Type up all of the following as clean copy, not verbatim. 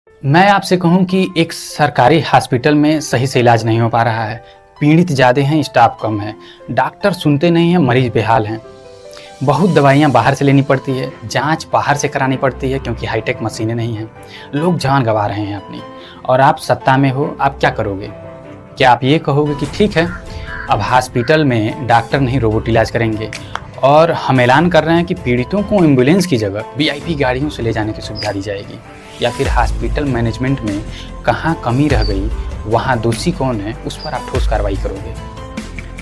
मैं आपसे कहूँ कि एक सरकारी हॉस्पिटल में सही से इलाज नहीं हो पा रहा है। पीड़ित ज़्यादा हैं, स्टाफ कम है। डॉक्टर सुनते नहीं हैं, मरीज बेहाल हैं। बहुत दवाइयाँ बाहर से लेनी पड़ती है, जाँच बाहर से करानी पड़ती है क्योंकि हाईटेक मशीनें नहीं हैं। लोग जान गँवा रहे हैं अपनी। और आप सत्ता में हो, आप क्या करोगे? क्या आप ये कहोगे कि ठीक है, अब हॉस्पिटल में डॉक्टर नहीं रोबोट इलाज करेंगे? और हम ऐलान कर रहे हैं कि पीड़ितों को एम्बुलेंस की जगह वीआईपी गाड़ियों से ले जाने की सुविधा दी जाएगी। या फिर हॉस्पिटल मैनेजमेंट में कहाँ कमी रह गई, वहाँ दोषी कौन है, उस पर आप ठोस कार्रवाई करोगे,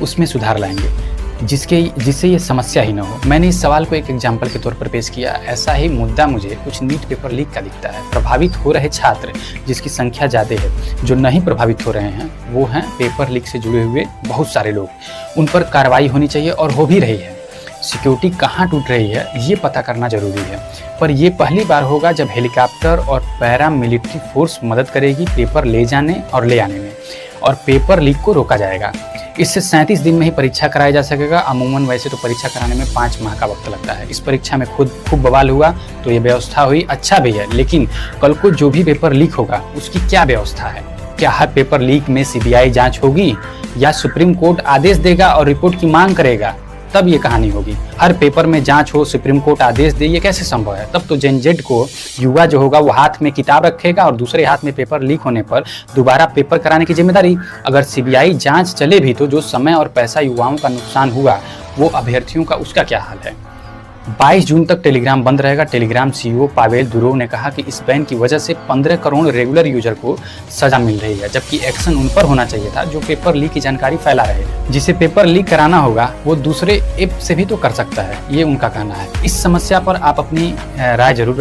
उसमें सुधार लाएंगे जिससे ये समस्या ही ना हो। मैंने इस सवाल को एक एग्जाम्पल के तौर पर पेश किया। ऐसा ही मुद्दा मुझे कुछ नीट पेपर लीक का दिखता है। प्रभावित हो रहे छात्र जिसकी संख्या ज़्यादा है, जो नहीं प्रभावित हो रहे हैं वो हैं पेपर लीक से जुड़े हुए बहुत सारे लोग। उन पर कार्रवाई होनी चाहिए और हो भी रही है। सिक्योरिटी कहाँ टूट रही है ये पता करना जरूरी है। पर ये पहली बार होगा जब हेलीकॉप्टर और पैरा मिलिट्री फोर्स मदद करेगी पेपर ले जाने और ले आने में, और पेपर लीक को रोका जाएगा। इससे 37 दिन में ही परीक्षा कराया जा सकेगा। अमूमन वैसे तो परीक्षा कराने में 5 माह का वक्त लगता है। इस परीक्षा में खूब बवाल हुआ तो ये व्यवस्था हुई, अच्छा भी है। लेकिन कल को जो भी पेपर लीक होगा उसकी क्या व्यवस्था है? क्या हर पेपर लीक में सीबीआई जांच होगी, या सुप्रीम कोर्ट आदेश देगा और रिपोर्ट की मांग करेगा, तब ये कहानी होगी? हर पेपर में जांच हो, सुप्रीम कोर्ट आदेश दे, ये कैसे संभव है? तब तो जेनजेड को युवा जो होगा वो हाथ में किताब रखेगा और दूसरे हाथ में पेपर लीक होने पर दोबारा पेपर कराने की जिम्मेदारी। अगर सीबीआई जांच चले भी तो जो समय और पैसा युवाओं का नुकसान हुआ वो अभ्यर्थियों का, उसका क्या हाल है? 22 जून तक टेलीग्राम बंद रहेगा। टेलीग्राम सीईओ पावेल दुरोव ने कहा कि इस बैन की वजह से 15 करोड़ रेगुलर यूजर को सजा मिल रही है, जबकि एक्शन उन पर होना चाहिए था जो पेपर लीक की जानकारी फैला रहे हैं। जिसे पेपर लीक कराना होगा वो दूसरे ऐप से भी तो कर सकता है, ये उनका कहना है। इस समस्या पर आप अपनी राय जरूर